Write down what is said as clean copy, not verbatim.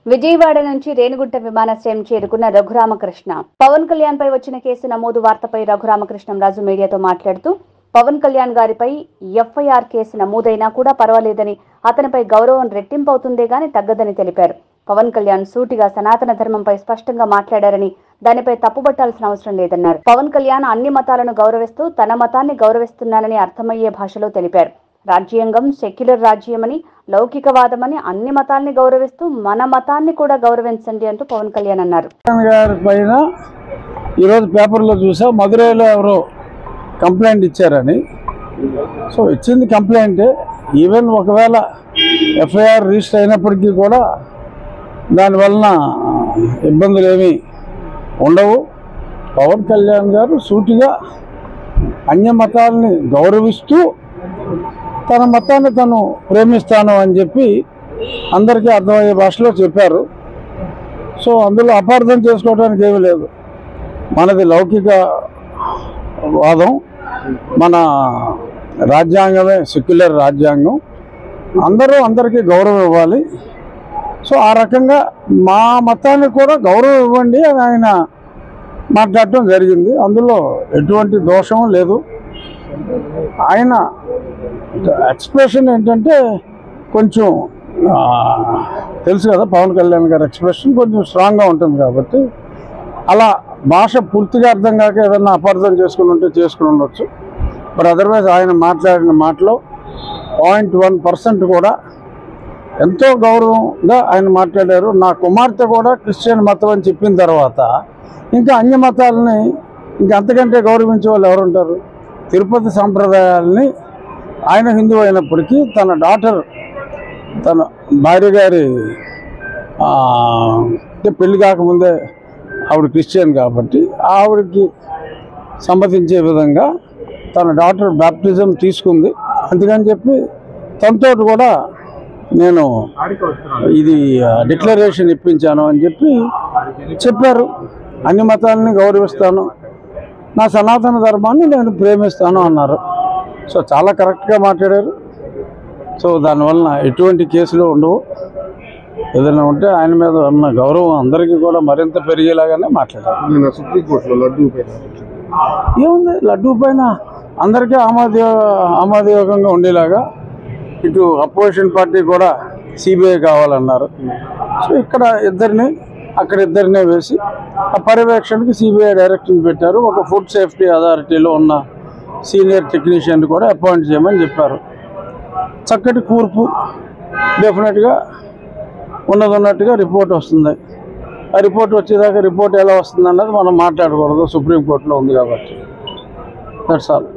విజయవాడ నుంచి రేణిగుంట విమానాశ్రయం చేరుకున్న రఘురామకృష్ణ పవన్ కళ్యాణ్ పై వచ్చిన కేసు నమోదు వార్తపై రఘురామకృష్ణంరాజు మీడియాతో మాట్లాడుతూ పవన్ కళ్యాణ్ గారిపై ఎఫ్ఐఆర్ కేసు నమోదైనా కూడా పర్వాలేదని, అతనిపై గౌరవం రెట్టింపవుతుందే గాని తగ్గదని తెలిపారు. పవన్ కళ్యాణ్ సూటిగా సనాతన ధర్మంపై స్పష్టంగా మాట్లాడారని, దానిపై తప్పుబట్టాల్సిన అవసరం లేదన్నారు. పవన్ కళ్యాణ్ అన్ని మతాలను గౌరవిస్తూ తన మతాన్ని గౌరవిస్తున్నానని అర్థమయ్యే భాషలో తెలిపారు. రాజ్యాంగం సెక్యులర్ రాజ్యమని, లౌకికవాదమని, అన్ని మతాల్ని గౌరవిస్తూ మన మతాన్ని కూడా గౌరవించండి అంటూ పవన్ కళ్యాణ్ అన్నారు. ఈరోజు పేపర్లో చూసా, మధురైలో ఎవరో కంప్లైంట్ ఇచ్చారని. సో ఇచ్చింది కంప్లైంటే. ఈవెన్ ఒకవేళ ఎఫ్ఐఆర్ రిజిస్టర్ అయినప్పటికీ కూడా దానివలన ఇబ్బందులు ఏమీ ఉండవు. పవన్ కళ్యాణ్ గారు సూటిగా అన్య మతాలని గౌరవిస్తూ తన మతాన్ని తను ప్రేమిస్తాను అని చెప్పి అందరికీ అర్థమయ్యే భాషలో చెప్పారు. సో అందులో అపార్థం చేసుకోవడానికి ఏమీ లేదు. మనది లౌకిక వాదం, మన రాజ్యాంగమే సెక్యులర్ రాజ్యాంగం. అందరికీ గౌరవం ఇవ్వాలి. సో ఆ రకంగా మా మతానికి కూడా గౌరవం ఇవ్వండి అని ఆయన మాట్లాడటం జరిగింది. అందులో ఎటువంటి దోషం లేదు. ఆయన ఎక్స్ప్రెషన్ ఏంటంటే కొంచెం తెలుసు కదా, పవన్ కళ్యాణ్ గారి ఎక్స్ప్రెషన్ కొంచెం స్ట్రాంగ్గా ఉంటుంది కాబట్టి అలా భాష పూర్తిగా అర్థం కాక ఏదన్నా అపార్థం చేసుకుని ఉంటే చేసుకుని ఉండొచ్చు. బట్ అదర్వైజ్ ఆయన మాట్లాడిన మాటలో 0.1% కూడా ఎంతో గౌరవంగా ఆయన మాట్లాడారు. నా కుమార్తె కూడా క్రిస్టియన్ మతం అని చెప్పిన తర్వాత ఇంకా అన్య మతాలని ఇంకా అంతకంటే గౌరవించే వాళ్ళు ఎవరుంటారు? తిరుపతి సాంప్రదాయాలని, ఆయన హిందూ అయినప్పటికీ తన డాటర్, తన భార్య గారి పెళ్లి కాకముందే ఆవిడ క్రిస్టియన్ కాబట్టి ఆవిడకి సమ్మతించే విధంగా తన డాటర్ బ్యాప్టిజం తీసుకుంది. అందుకని చెప్పి తనతో కూడా నేను ఇది డిక్లరేషన్ ఇప్పించాను అని చెప్పారు. అన్ని మతాలని గౌరవిస్తాను, నా సనాతన ధర్మాన్ని నేను ప్రేమిస్తాను అన్నారు. సో చాలా కరెక్ట్గా మాట్లాడారు. సో దానివల్ల ఎటువంటి కేసులు ఉండవు. ఏదైనా ఉంటే ఆయన మీద ఉన్న గౌరవం అందరికీ కూడా మరింత పెరిగేలాగానే మాట్లాడారు. సుప్రీంకోర్టులో ఏముంది, లడ్డూ పైన అందరికీ ఆమోదయోగంగా ఉండేలాగా ఇటు అపోజిషన్ పార్టీ కూడా సిబిఐ కావాలన్నారు. సో ఇక్కడ ఇద్దరిని అక్కడ ఇద్దరినే వేసి ఆ పర్యవేక్షణకి సిబిఐ డైరెక్షన్ పెట్టారు. ఒక ఫుడ్ సేఫ్టీ అథారిటీలో ఉన్న సీనియర్ టెక్నీషియన్ కూడా అపాయింట్ చేయమని చెప్పారు. చక్కటి కూర్పు, డెఫినెట్గా ఉన్నట్టుగా రిపోర్ట్ వస్తుంది. ఆ రిపోర్ట్ వచ్చేదాకా రిపోర్ట్ ఎలా వస్తుంది అన్నది మనం మాట్లాడకూడదు, సుప్రీంకోర్టులో ఉంది కాబట్టి. That's all.